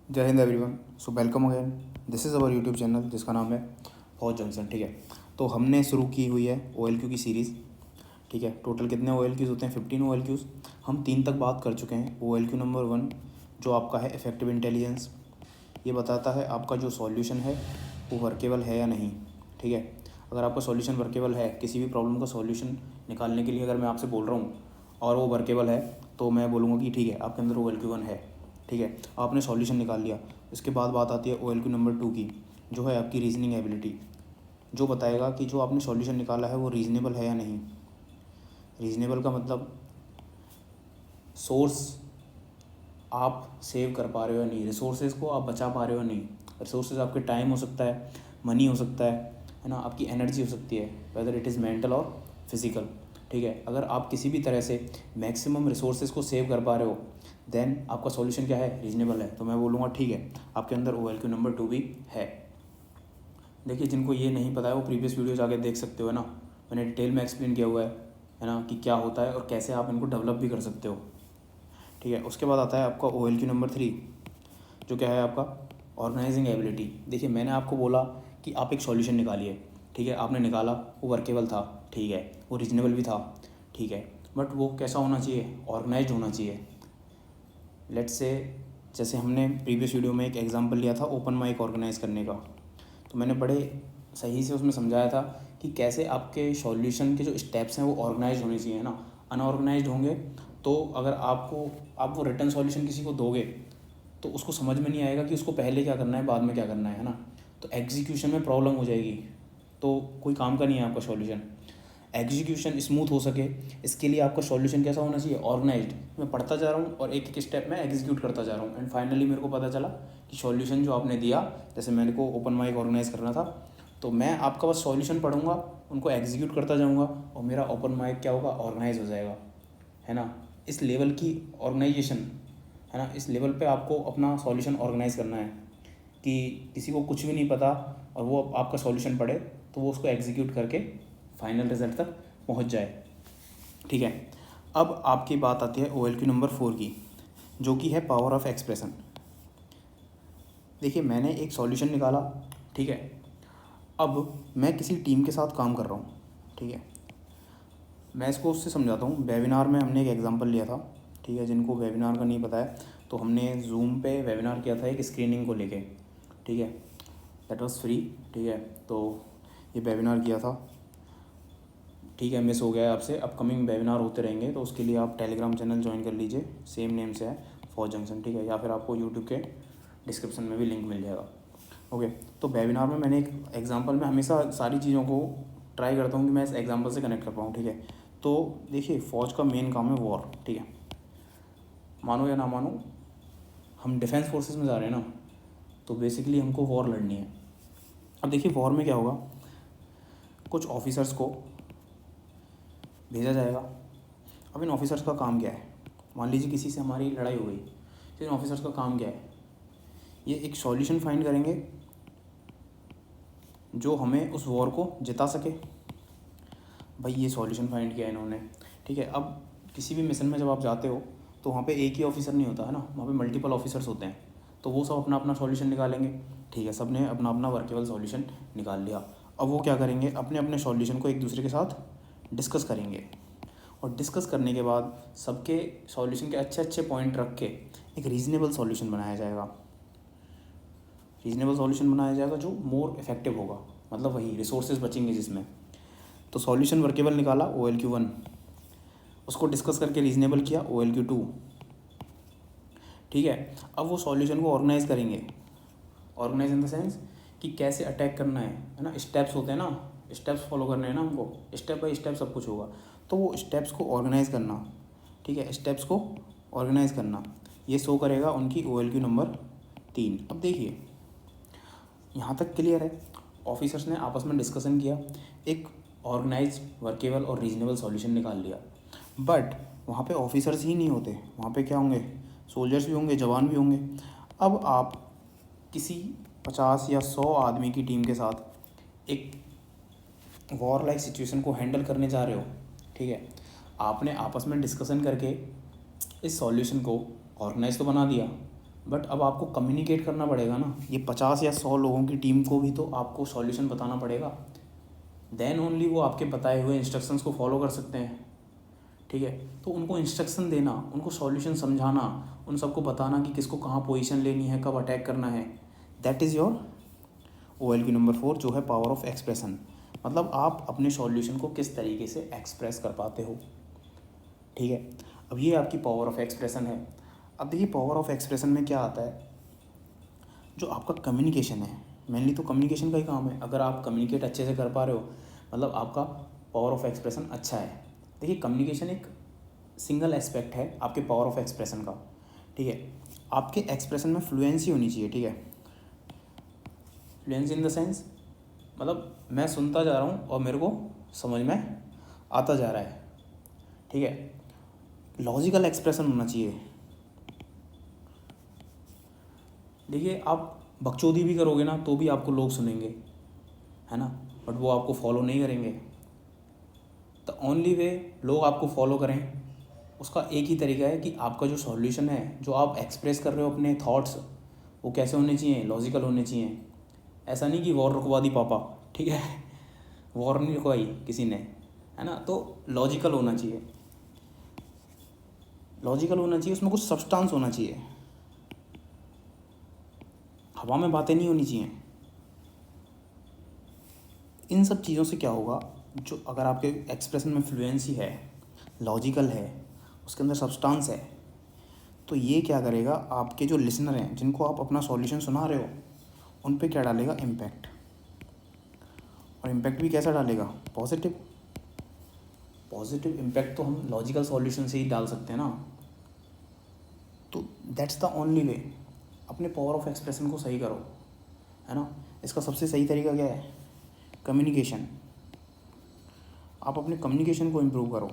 जय Hind everyone. So welcome again. This is our YouTube channel जिसका नाम है फौज जंक्शन। ठीक है, तो हमने शुरू की हुई है OLQ की सीरीज़। ठीक है, टोटल कितने OLQs होते हैं? 15 OLQs। हम 3 तक बात कर चुके हैं। OLQ नंबर 1 जो आपका है इफेक्टिव इंटेलिजेंस, ये बताता है आपका जो सॉल्यूशन है वो वर्केबल है या नहीं। ठीक है, अगर आपका सॉल्यूशन वर्केबल है, किसी भी प्रॉब्लम का सॉल्यूशन निकालने के लिए अगर मैं आपसे बोल रहा हूँ और वो वर्केबल है, तो मैं बोलूँगा कि ठीक है आपके अंदर OLQ 1 है। ठीक है, आपने सॉल्यूशन निकाल लिया। इसके बाद बात आती है OLQ नंबर 2 की, जो है आपकी रीजनिंग एबिलिटी, जो बताएगा कि जो आपने सॉल्यूशन निकाला है वो रीजनेबल है या नहीं। रीजनेबल का मतलब सोर्स आप सेव कर पा रहे हो या नहीं, रिसोर्सेज को आप बचा पा रहे हो या नहीं। रिसोर्सेज आपके टाइम हो सकता है, मनी हो सकता है ना, आपकी एनर्जी हो सकती है, वेदर इट इज़ मेंटल और फिजिकल। ठीक है, अगर आप किसी भी तरह से मैक्सिमम रिसोर्सेज को सेव कर पा रहे हो देन आपका सॉल्यूशन क्या है? रीजनेबल है। तो मैं बोलूँगा ठीक है आपके अंदर OLQ नंबर 2 भी है। देखिए, जिनको ये नहीं पता है वो प्रीवियस वीडियो जाके देख सकते हो, है ना। मैंने डिटेल में एक्सप्लेन किया हुआ है ना, कि क्या होता है और कैसे आप इनको डेवलप भी कर सकते हो। ठीक है, उसके बाद आता है आपका OLQ नंबर 3, जो क्या है आपका ऑर्गेनाइजिंग एबिलिटी। देखिए, मैंने आपको बोला कि आप एक सॉल्यूशन निकालिए। ठीक है, आपने निकाला, वो वर्केबल था, ठीक है, वो रीजनेबल भी था, ठीक है, बट वो कैसा होना चाहिए? ऑर्गेनाइज्ड होना चाहिए। लेट्स से जैसे हमने प्रीवियस वीडियो में एक एग्जांपल लिया था ओपन माइक ऑर्गेनाइज करने का, तो मैंने बड़े सही से उसमें समझाया था कि कैसे आपके सॉल्यूशन के जो स्टेप्स हैं वो ऑर्गेनाइज होने चाहिए, है ना। अनऑर्गेनाइज्ड होंगे तो अगर आप वो रिटर्न सॉल्यूशन किसी को दोगे तो उसको समझ में नहीं आएगा कि उसको पहले क्या करना है बाद में क्या करना है ना। तो एग्जीक्यूशन में प्रॉब्लम हो जाएगी, तो कोई काम का नहीं है आपका सॉल्यूशन। एग्जीक्यूशन स्मूथ हो सके इसके लिए आपका सॉल्यूशन कैसा होना चाहिए? ऑर्गेनाइज्ड। मैं पढ़ता जा रहा हूँ और एक एक स्टेप में एग्जीक्यूट करता जा रहा हूँ एंड फाइनली मेरे को पता चला कि सॉल्यूशन जो आपने दिया, जैसे मेरे को ओपन माइक ऑर्गेनाइज करना था, तो मैं आपका बस सॉल्यूशन पढ़ूंगा, उनको एग्जीक्यूट करता जाऊँगा और मेरा ओपन माइक क्या होगा? ऑर्गेनाइज हो जाएगा, है ना। इस लेवल की ऑर्गेनाइजेशन, है ना, इस लेवल पे आपको अपना सॉल्यूशन ऑर्गेनाइज करना है कि किसी को कुछ भी नहीं पता और वो आपका सॉल्यूशन पढ़े तो वो उसको एग्जीक्यूट करके फाइनल रिजल्ट तक पहुंच जाए। ठीक है, अब आपकी बात आती है OLQ नंबर 4 की, जो कि है पावर ऑफ एक्सप्रेशन। देखिए, मैंने एक सॉल्यूशन निकाला, ठीक है, अब मैं किसी टीम के साथ काम कर रहा हूँ। ठीक है, मैं इसको उससे समझाता हूँ। वेबिनार में हमने एक एग्जांपल लिया था, ठीक है, जिनको वेबिनार का नहीं पता है तो हमने जूम पे वेबिनार किया था एक स्क्रीनिंग को लेके। ठीक है, दैट वाज फ्री। ठीक है, तो ये वेबिनार किया था, ठीक है, मिस हो गया है आपसे। अपकमिंग वेबिनार होते रहेंगे तो उसके लिए आप टेलीग्राम चैनल ज्वाइन कर लीजिए, सेम नेम से है फौज जंक्शन। ठीक है, या फिर आपको यूट्यूब के डिस्क्रिप्शन में भी लिंक मिल जाएगा। ओके, तो वेबिनार में मैंने एक एग्जांपल में हमेशा सारी चीज़ों को ट्राई करता हूँ कि मैं इस एग्जांपल से कनेक्ट कर पाऊँ। ठीक है, तो देखिए, फ़ौज का मेन काम है वॉर। ठीक है, मानो या ना मानो, हम डिफेंस फोर्सेस में जा रहे हैं ना, तो बेसिकली हमको वॉर लड़नी है। अब देखिए, वॉर में क्या होगा, कुछ ऑफिसर्स को भेजा जाएगा। अब इन ऑफिसर्स का काम क्या है? मान लीजिए किसी से हमारी लड़ाई हो गई, तो इन ऑफिसर्स का काम क्या है? ये एक सॉल्यूशन फाइंड करेंगे जो हमें उस वॉर को जिता सके। भाई, ये सॉल्यूशन फाइंड किया इन्होंने। ठीक है, अब किसी भी मिशन में जब आप जाते हो तो वहाँ पे एक ही ऑफिसर नहीं होता, है ना, वहाँ पे मल्टीपल ऑफिसर्स होते हैं, तो वो सब अपना अपना सॉल्यूशन निकालेंगे। ठीक है, सब ने अपना अपना वर्केबल सॉल्यूशन निकाल लिया। अब वो क्या करेंगे? अपने अपने सॉल्यूशन को एक दूसरे के साथ डिस्कस करेंगे और डिस्कस करने के बाद सबके सॉल्यूशन के अच्छे अच्छे पॉइंट रख के एक रीजनेबल सॉल्यूशन बनाया जाएगा। रीजनेबल सॉल्यूशन बनाया जाएगा जो मोर इफेक्टिव होगा, मतलब वही रिसोर्सेज बचेंगे जिसमें। तो सॉल्यूशन वर्केबल निकाला OLQ 1, उसको डिस्कस करके रीजनेबल किया OLQ 2। ठीक है, अब वो सॉल्यूशन को ऑर्गेनाइज करेंगे। ऑर्गेनाइज इन द सेंस कि कैसे अटैक करना है ना, स्टेप्स होते हैं ना, स्टेप्स फॉलो करने हैं ना हमको, स्टेप बाय स्टेप सब कुछ होगा, तो वो स्टेप्स को ऑर्गेनाइज करना। ठीक है, स्टेप्स को ऑर्गेनाइज करना, ये शो करेगा उनकी OLQ नंबर 3। अब देखिए, यहाँ तक क्लियर है। ऑफिसर्स ने आपस में डिस्कशन किया, एक ऑर्गेनाइज वर्केबल और रीजनेबल सॉल्यूशन निकाल लिया। बट वहाँ पे ऑफिसर्स ही नहीं होते, वहाँ पे क्या होंगे? सोल्जर्स भी होंगे, जवान भी होंगे। अब आप किसी 50 या 100 आदमी की टीम के साथ एक वॉर लाइक सिचुएशन को हैंडल करने जा रहे हो। ठीक है, आपने आपस में डिस्कशन करके इस सॉल्यूशन को ऑर्गेनाइज तो बना दिया, बट अब आपको कम्युनिकेट करना पड़ेगा ना, ये 50 या 100 लोगों की टीम को भी तो आपको सॉल्यूशन बताना पड़ेगा, देन ओनली वो आपके बताए हुए इंस्ट्रक्शंस को फॉलो कर सकते हैं। ठीक है, तो उनको इंस्ट्रक्शन देना, उनको सॉल्यूशन समझाना, उन सबको बताना कि किसको कहाँ पोजीशन लेनी है, कब अटैक करना है, that is your OLQ number 4, जो है पावर ऑफ एक्सप्रेशन। मतलब आप अपने सॉल्यूशन को किस तरीके से एक्सप्रेस कर पाते हो। ठीक है, अब ये आपकी पावर ऑफ एक्सप्रेशन है। अब देखिए पावर ऑफ एक्सप्रेशन में क्या आता है, जो आपका कम्युनिकेशन है, मेनली तो कम्युनिकेशन का ही काम है। अगर आप कम्युनिकेट अच्छे से कर पा रहे हो मतलब आपका पावर ऑफ एक्सप्रेशन अच्छा है। देखिए कम्युनिकेशन एक सिंगल एस्पेक्ट है आपके पावर ऑफ एक्सप्रेशन का। ठीक है, आपके एक्सप्रेशन में फ्लुएंसी होनी चाहिए। ठीक है, फ्लुएंसी इन द सेंस मतलब मैं सुनता जा रहा हूँ और मेरे को समझ में आता जा रहा है। ठीक है, लॉजिकल एक्सप्रेशन होना चाहिए। देखिए आप बकचोदी भी करोगे ना तो भी आपको लोग सुनेंगे, है ना, बट वो आपको फॉलो नहीं करेंगे। द ओनली वे लोग आपको फॉलो करें उसका एक ही तरीका है कि आपका जो सॉल्यूशन है, जो आप एक्सप्रेस कर रहे हो अपने थॉट्स, वो कैसे होने चाहिए, लॉजिकल होने चाहिए। ऐसा नहीं कि वॉर रुकवा दी पापा, ठीक है वॉर नहीं रुकवाई किसी ने, है ना, तो लॉजिकल होना चाहिए। लॉजिकल होना चाहिए, उसमें कुछ सब्सटेंस होना चाहिए, हवा में बातें नहीं होनी चाहिए। इन सब चीज़ों से क्या होगा, जो अगर आपके एक्सप्रेशन में फ्लुएंसी है, लॉजिकल है, उसके अंदर सब्सटेंस है, तो ये क्या करेगा, आपके जो लिसनर हैं जिनको आप अपना सॉल्यूशन सुना रहे हो उन पे क्या डालेगा, इम्पैक्ट। और इम्पैक्ट भी कैसा डालेगा, पॉजिटिव। पॉजिटिव इम्पैक्ट तो हम लॉजिकल सॉल्यूशन से ही डाल सकते हैं ना। तो दैट्स द ओनली वे, अपने पावर ऑफ एक्सप्रेशन को सही करो, है ना। इसका सबसे सही तरीका क्या है, कम्युनिकेशन। आप अपने कम्युनिकेशन को इम्प्रूव करो,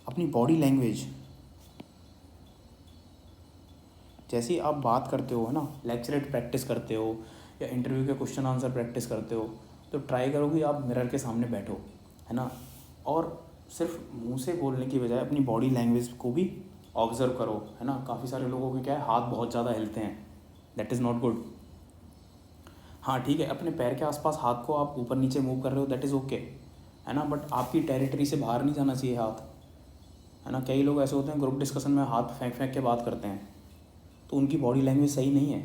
अपनी बॉडी लैंग्वेज, जैसे आप बात करते हो, है ना, लेक्चरेट प्रैक्टिस करते हो या इंटरव्यू के क्वेश्चन आंसर प्रैक्टिस करते हो, तो ट्राई करो कि आप मिरर के सामने बैठो, है ना, और सिर्फ मुंह से बोलने की बजाय अपनी बॉडी लैंग्वेज को भी ऑब्जर्व करो, है ना। काफ़ी सारे लोगों के क्या है, हाथ बहुत ज़्यादा हिलते हैं, दैट इज़ नॉट गुड। हाँ ठीक है, अपने पैर के आसपास हाथ को आप ऊपर नीचे मूव कर रहे हो, दैट इज़ ओके, है ना, बट आपकी टेरिटरी से बाहर नहीं जाना चाहिए हाथ, है ना। कई लोग ऐसे होते हैं ग्रुप डिस्कशन में हाथ फेंक फेंक के बात करते हैं, तो उनकी बॉडी लैंग्वेज सही नहीं है।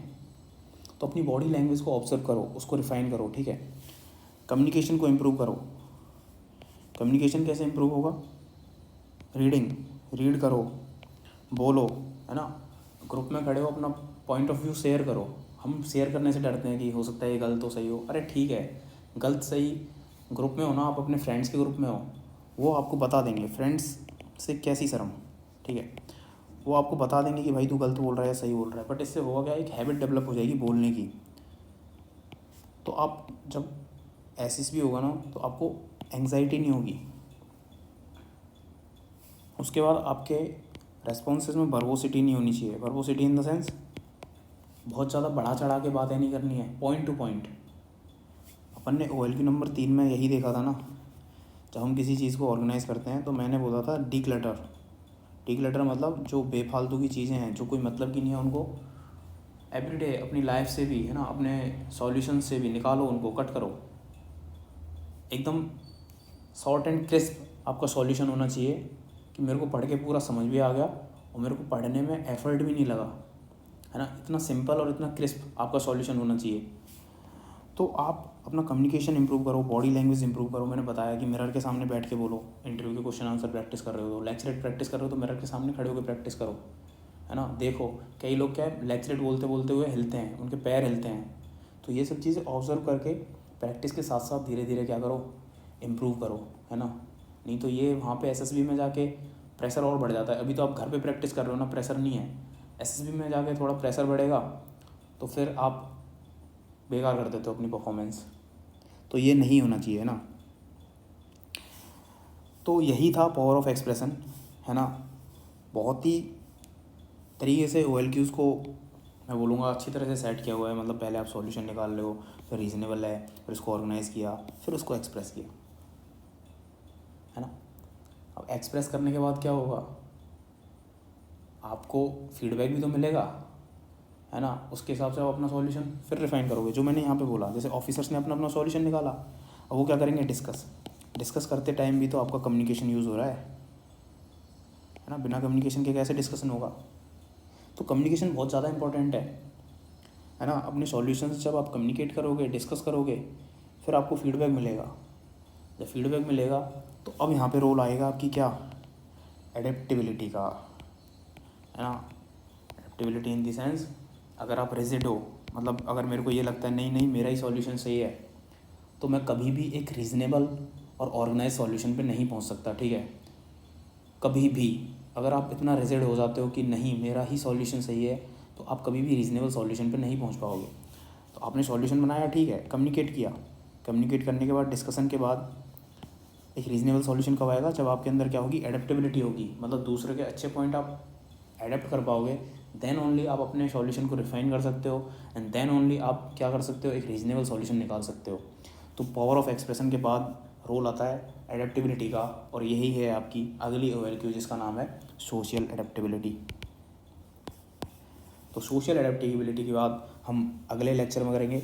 तो अपनी बॉडी लैंग्वेज को ऑब्जर्व करो, उसको रिफाइन करो, ठीक है। कम्युनिकेशन को इम्प्रूव करो। कम्युनिकेशन कैसे इम्प्रूव होगा, रीड करो, बोलो, है ना, ग्रुप में खड़े हो अपना पॉइंट ऑफ व्यू शेयर करो। हम शेयर करने से डरते हैं कि हो सकता है ये गलत हो सही हो, अरे ठीक है, गलत सही ग्रुप में हो ना, आप अपने फ्रेंड्स के ग्रुप में हो, वो आपको बता देंगे, फ्रेंड्स से कैसी शर्म, ठीक है, वो आपको बता देंगे कि भाई तू गलत बोल रहा है या सही बोल रहा है। बट इससे होगा क्या, एक हैबिट डेवलप हो जाएगी बोलने की। तो आप जब एसिस भी होगा ना तो आपको एंग्जाइटी नहीं होगी। उसके बाद आपके रेस्पॉन्सेज में वर्बोसिटी नहीं होनी चाहिए। वर्बोसिटी इन द सेंस बहुत ज़्यादा बढ़ा चढ़ा के बातें नहीं करनी है, पॉइंट टू पॉइंट। अपन ने OLQ नंबर 3 में यही देखा था ना, जब हम किसी चीज़ को ऑर्गेनाइज़ करते हैं तो मैंने बोला था डी क्लटर मतलब जो बेफालतू की चीज़ें हैं, जो कोई मतलब की नहीं है, उनको एवरीडे अपनी लाइफ से भी, है ना, अपने सॉल्यूशन से भी निकालो, उनको कट करो। एकदम शॉर्ट एंड क्रिस्प आपका सॉल्यूशन होना चाहिए कि मेरे को पढ़ के पूरा समझ भी आ गया और मेरे को पढ़ने में एफर्ट भी नहीं लगा, है ना। इतना सिंपल और इतना क्रिस्प आपका सॉल्यूशन होना चाहिए। तो आप अपना कम्युनिकेशन इंप्रूव करो, बॉडी लैंग्वेज इंप्रूव करो। मैंने बताया कि मिरर के सामने बैठ के बोलो, इंटरव्यू के क्वेश्चन आंसर प्रैक्टिस कर रहे हो, लेक्चरेट प्रैक्टिस कर रहे हो तो मिरर के सामने खड़े होकर प्रैक्टिस करो, है ना। देखो कई लोग क्या है, लेक्चरेट बोलते बोलते हुए हिलते हैं, उनके पैर हिलते हैं। तो ये सब चीज़ें ऑब्जर्व करके प्रैक्टिस के साथ साथ धीरे धीरे क्या करो, इम्प्रूव करो, है ना। नहीं तो ये वहाँ पे SSB में जाके प्रेशर और बढ़ जाता है। अभी तो आप घर पे प्रैक्टिस कर रहे हो ना, प्रेशर नहीं है। SSB में जाके थोड़ा प्रेशर बढ़ेगा तो फिर आप बेकार कर देते हो अपनी परफॉर्मेंस। तो ये नहीं होना चाहिए, है ना। तो यही था पावर ऑफ एक्सप्रेशन, है ना। बहुत ही तरीके से OLQs को मैं बोलूँगा अच्छी तरह से सेट किया हुआ है। मतलब पहले आप सॉल्यूशन निकाल रहे हो, फिर रीज़नेबल है, फिर उसको ऑर्गेनाइज़ किया, फिर उसको एक्सप्रेस किया, है ना। अब एक्सप्रेस करने के बाद क्या होगा, आपको फीडबैक भी तो मिलेगा, है ना, उसके हिसाब से आप अपना सॉल्यूशन फिर रिफाइन करोगे। जो मैंने यहाँ पे बोला, जैसे ऑफिसर्स ने अपना अपना सॉल्यूशन निकाला, अब वो क्या करेंगे, डिस्कस करते टाइम भी तो आपका कम्युनिकेशन यूज़ हो रहा है ना। बिना कम्युनिकेशन के कैसे डिस्कशन होगा? तो कम्युनिकेशन बहुत ज़्यादा इंपॉर्टेंट है ना। अपने सॉल्यूशंस जब आप कम्युनिकेट करोगे, डिस्कस करोगे, फिर आपको फीडबैक मिलेगा। जब फीडबैक मिलेगा तो अब यहाँ पे रोल आएगा आपकी क्या, एडेप्टेबिलिटी का, है ना। एडेप्टेबिलिटी इन द सेंस, अगर आप रिजिड हो, मतलब अगर मेरे को ये लगता है नहीं नहीं मेरा ही सॉल्यूशन सही है, तो मैं कभी भी एक रीज़नेबल और ऑर्गेनाइज सॉल्यूशन पे नहीं पहुंच सकता, ठीक है। कभी भी अगर आप इतना रिजिड हो जाते हो कि नहीं मेरा ही सॉल्यूशन सही है, तो आप कभी भी रीज़नेबल सॉल्यूशन पे नहीं पहुंच पाओगे। तो आपने सॉल्यूशन बनाया, ठीक है, कम्युनिकेट किया, कम्युनिकेट करने के बाद, डिस्कशन के बाद एक रीज़नेबल सॉल्यूशन कब आएगा, जब आपके अंदर क्या होगी, एडेप्टेबिलिटी होगी, मतलब दूसरे के अच्छे पॉइंट आप एडेप्ट कर पाओगे। देन ओनली आप अपने सॉल्यूशन को रिफाइन कर सकते हो, एंड देन ओनली आप क्या कर सकते हो, एक रीज़नेबल सॉल्यूशन निकाल सकते हो। तो पावर ऑफ एक्सप्रेशन के बाद रोल आता है एडेप्टेबिलिटी का, और यही है आपकी अगली OLQ जिसका नाम है सोशल एडेप्टेबिलिटी। तो सोशल एडेप्टेबिलिटी के बाद हम अगले लेक्चर में करेंगे,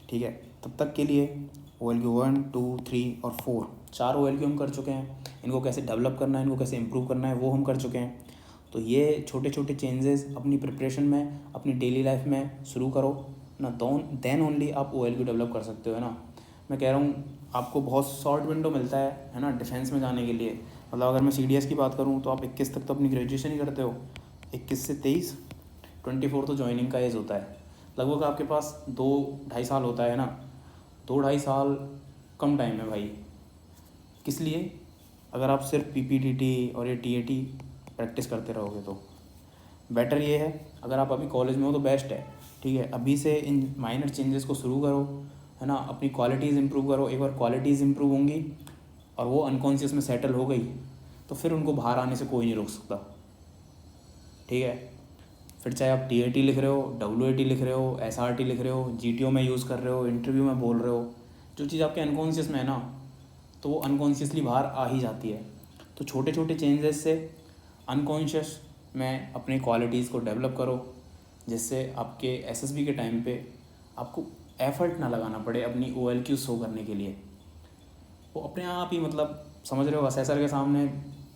ठीक है। तब तक के लिए OLQ 1, 2, 3 और 4 4 OLQ हम कर चुके हैं। इनको कैसे डेवलप करना है, इनको कैसे इम्प्रूव करना है, वो हम कर चुके हैं। तो ये छोटे छोटे चेंजेस अपनी प्रिपरेशन में, अपनी डेली लाइफ में शुरू करो ना, देन ओनली आप OLQ डेवलप कर सकते हो, है ना। मैं कह रहा हूँ आपको बहुत शॉर्ट विंडो मिलता है ना, डिफेंस में जाने के लिए। मतलब अगर मैं CDS की बात करूँ तो आप 21 तक तो अपनी ग्रेजुएशन ही करते हो, 21 से 23, 24 तो ज्वाइनिंग का एज होता है। लगभग आपके पास 2-2.5 साल होता है ना। 2-2.5 साल कम टाइम है भाई, किस लिए? अगर आप सिर्फ PPTT और ये TAT प्रैक्टिस करते रहोगे तो बेटर ये है। अगर आप अभी कॉलेज में हो तो बेस्ट है, ठीक है। अभी से इन माइनर चेंजेस को शुरू करो, है ना। अपनी क्वालिटीज़ इंप्रूव करो। एक बार क्वालिटीज़ इंप्रूव होंगी और वो अनकॉन्शियस में सेटल हो गई, तो फिर उनको बाहर आने से कोई नहीं रोक सकता, ठीक है। फिर चाहे आप TAT लिख रहे हो, WAT लिख रहे हो, SRT लिख रहे हो, GTO में यूज़ कर रहे हो, इंटरव्यू में बोल रहे हो, जो चीज़ आपके अनकॉन्शियस में है ना, तो वो अनकॉन्शियसली बाहर आ ही जाती है। तो छोटे छोटे चेंजेस से अनकॉन्शियस में अपनी क्वालिटीज़ को डेवलप करो, जिससे आपके SSB के टाइम पे आपको एफर्ट ना लगाना पड़े अपनी OLQ शो करने के लिए। वो अपने आप ही, मतलब समझ रहे हो, असेसर के सामने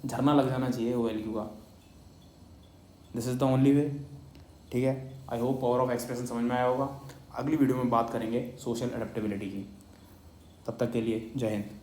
झरना लग जाना चाहिए OLQ का। This is the only way, ठीक है। I hope power of expression समझ में आया होगा। अगली वीडियो में बात करेंगे सोशल एडेप्टेबिलिटी की। तब तक के लिए जय हिंद।